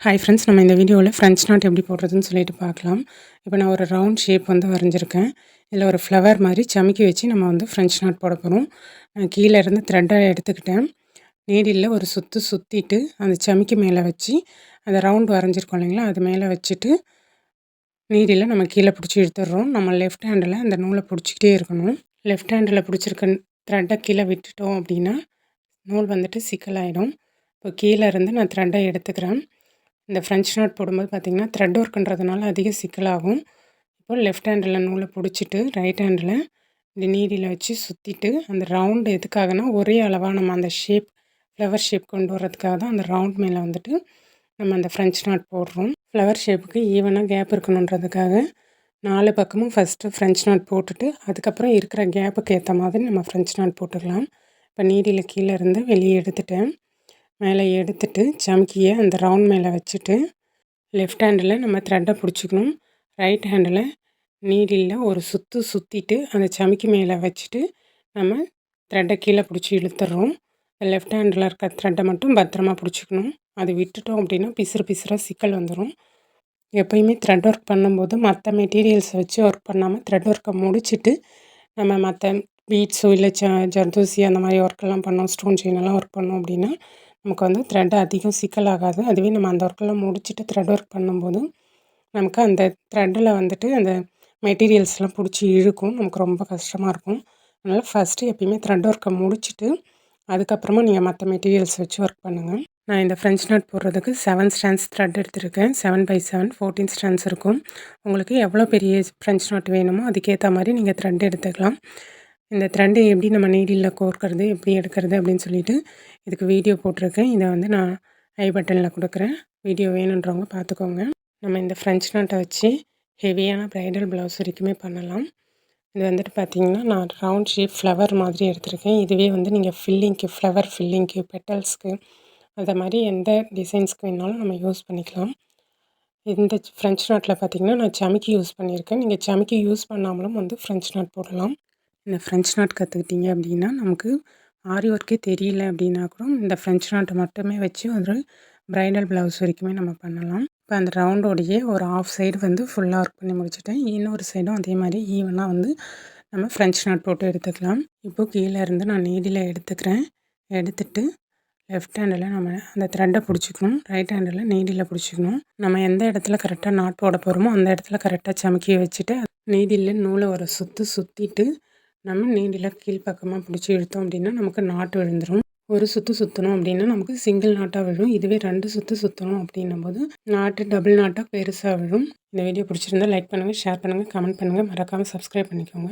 Hi friends, நம்ம இந்த வீடியோவில் ஃப்ரெஞ்ச் நாட் எப்படி போடுறதுன்னு சொல்லிட்டு பார்க்கலாம். இப்போ நான் ஒரு ரவுண்ட் ஷேப் வந்து வரைஞ்சிருக்கேன். இதில் ஒரு ஃப்ளவர் மாதிரி சமிக்கி வச்சு நம்ம வந்து ஃப்ரெஞ்ச் நாட் போட போகிறோம். நான் கீழே இருந்து த்ரெட்டை எடுத்துக்கிட்டேன். நீடிலில் ஒரு சுற்று சுற்றிட்டு அந்த சமிக்கி மேலே வச்சு அந்த ரவுண்ட் வரைஞ்சிருக்கோம் இல்லைங்களா, அது மேலே வச்சுட்டு நீடில் நம்ம கீழே பிடிச்சி இழுத்துடுறோம். நம்ம லெஃப்ட் ஹேண்டில் அந்த நூலை பிடிச்சிக்கிட்டே இருக்கணும். லெஃப்ட் ஹேண்டில் பிடிச்சிருக்க த்ரெட்டை கீழே விட்டுட்டோம் அப்படின்னா நூல் வந்துட்டு சிக்கலாயிடும். இப்போ கீழே இருந்து நான் த்ரெட்டை எடுத்துக்கிறேன். இந்த ஃப்ரெஞ்ச் நாட் போடும்போது பார்த்திங்கன்னா த்ரெட் ஒர்க்குன்றதுனால அதிக சிக்கலாகும். இப்போ லெஃப்ட் ஹேண்டில் நூலை பிடிச்சிட்டு ரைட் ஹேண்டில் இந்த நீடியில் வச்சு சுற்றிட்டு அந்த ரவுண்டு எதுக்காகனா ஒரே அளவாக நம்ம அந்த ஷேப் ஃப்ளவர் ஷேப் கொண்டு வரதுக்காக தான் அந்த ரவுண்ட் மேலே வந்துட்டு நம்ம அந்த ஃப்ரெஞ்ச் நாட் போடுறோம். ஃப்ளவர் ஷேப்புக்கு ஈவனாக கேப் இருக்கணுன்றதுக்காக 4 பக்கமும் ஃபஸ்ட்டு ஃப்ரெஞ்ச் நாட் போட்டுட்டு அதுக்கப்புறம் இருக்கிற கேப்புக்கு ஏற்ற மாதிரி நம்ம ஃப்ரெஞ்ச் நாட் போட்டுக்கலாம். இப்போ நீடியில் கீழே இருந்து வெளியே எடுத்துட்டேன். மேலே எடுத்துட்டு சமிக்கியை அந்த ரவுண்ட் மேலே வச்சுட்டு லெஃப்ட் ஹேண்டில் நம்ம த்ரெட்டை பிடிச்சிக்கணும். ரைட் ஹேண்டில் நீடிலில் ஒரு சுற்றிட்டு அந்த சமிக்கி மேலே வச்சுட்டு நம்ம த்ரெட்டை கீழே பிடிச்சி இழுத்துடுறோம். லெஃப்ட் ஹேண்டில் இருக்க த்ரெட்டை மட்டும் பத்திரமா பிடிச்சிக்கணும். அது விட்டுட்டோம் அப்படின்னா பிசுறாக சிக்கல் வந்துடும். எப்போயுமே த்ரெட் ஒர்க் பண்ணும்போது மற்ற மெட்டீரியல்ஸை வச்சு ஒர்க் பண்ணாமல் த்ரெட் ஒர்க்கை முடிச்சுட்டு நம்ம மற்ற பீட்ஸோ இல்லை ஜர்தோசி அந்த மாதிரி ஒர்க்கெல்லாம் பண்ணோம், ஸ்டோன் செயினெல்லாம் ஒர்க் பண்ணோம் அப்படின்னா நமக்கு வந்து த்ரெட் அதிகம் சிக்கலாகாது. அதுவே நம்ம அந்த ஒர்க்கெல்லாம் முடிச்சுட்டு த்ரெட் ஒர்க் பண்ணும்போது நமக்கு அந்த த்ரெட்டில் வந்துட்டு அந்த மெட்டீரியல்ஸ்லாம் பிடிச்சி இழுக்கும். நமக்கு ரொம்ப கஷ்டமாக இருக்கும். அதனால் ஃபஸ்ட்டு எப்பயுமே த்ரெட் ஒர்க்கை முடிச்சுட்டு அதுக்கப்புறமா நீங்கள் மற்ற மெட்டீரியல்ஸ் வச்சு ஒர்க் பண்ணுங்கள். நான் இந்த ஃப்ரெஞ்ச் நாட் போடுறதுக்கு 7 ஸ்டாண்ட்ஸ் த்ரெட் எடுத்திருக்கேன். 7x7 14 ஸ்டாண்ட்ஸ் இருக்கும். உங்களுக்கு எவ்வளோ பெரிய ஃப்ரெஞ்ச் நாட் வேணுமோ அதுக்கேற்ற மாதிரி நீங்கள் த்ரெட் எடுத்துக்கலாம். இந்த த்ரெட்டு எப்படி நம்ம நீடிலில் கோர்க்கிறது, எப்படி எடுக்கிறது அப்படின்னு சொல்லிட்டு இதுக்கு வீடியோ போட்டிருக்கேன். இதை வந்து நான் ஐ பட்டனில் கொடுக்குறேன். வீடியோ வேணுன்றவங்க பார்த்துக்கோங்க. நம்ம இந்த ஃப்ரெஞ்ச் நாட்டை வச்சு ஹெவியான ப்ரைடல் ப்ளவுஸ் வரைக்குமே பண்ணலாம். இது வந்துட்டு பார்த்திங்கன்னா நான் ரவுண்ட் ஷேப் ஃப்ளவர் மாதிரி எடுத்திருக்கேன். இதுவே வந்து நீங்கள் ஃபில்லிங்க்கு, ஃப்ளவர் ஃபில்லிங்க்கு, பெட்டல்ஸ்க்கு அந்த மாதிரி எந்த டிசைன்ஸ்க்கு வேணாலும் நம்ம யூஸ் பண்ணிக்கலாம். இந்த ஃப்ரெஞ்ச் நாட்டில் பார்த்திங்கன்னா நான் சமிக்கி யூஸ் பண்ணியிருக்கேன். நீங்கள் சமிக்கி யூஸ் பண்ணாமலும் வந்து ஃப்ரெஞ்ச் நாட் போடலாம். இந்த ஃப்ரெஞ்ச் நாட் கற்றுக்கிட்டிங்க அப்படின்னா நமக்கு ஆரி ஒர்க்கே தெரியல அப்படின்னா கூட இந்த ஃப்ரெஞ்ச் நாட்டை மட்டுமே வச்சு ஒரு ப்ரைடல் ப்ளவுஸ் வரைக்குமே நம்ம பண்ணலாம். இப்போ அந்த ரவுண்டோடையே ஒரு ஆஃப் சைடு வந்து ஃபுல்லாக ஒர்க் பண்ணி முடிச்சுட்டேன். இன்னொரு சைடும் அதே மாதிரி ஈவனாக வந்து நம்ம ஃப்ரெஞ்ச் நாட் போட்டு எடுத்துக்கலாம். இப்போது கீழே இருந்து நான் நீடில் எடுத்துக்கிறேன். எடுத்துட்டு லெஃப்ட் ஹேண்டில் நம்ம அந்த த்ரெட்டை பிடிச்சிக்கணும். ரைட் ஹேண்டில் நீடில் பிடிச்சிக்கணும். நம்ம எந்த இடத்துல கரெக்டாக நாட் போட போகிறோமோ அந்த இடத்துல கரெக்டாக சமிக்கியை வச்சுட்டு நீடில் நூலை ஒரு சுற்றிட்டு நம்ம நீடில் கீழ்ப்பக்கமாக பிடிச்சி இழுத்தோம் அப்படின்னா நமக்கு நாட்டு விழுந்துடும். ஒரு சுற்றணும் அப்படின்னா நமக்கு சிங்கிள் நாட்டாக விழும். இதுவே 2 சுற்றணும் அப்படின்னும் போது நாட்டு டபுள் நாட்டாக பெருசாக விழும். இந்த வீடியோ பிடிச்சிருந்தால் லைக் பண்ணுங்கள், ஷேர் பண்ணுங்கள், கமெண்ட் பண்ணுங்கள், மறக்காமல் சப்ஸ்கிரைப் பண்ணிக்கோங்க.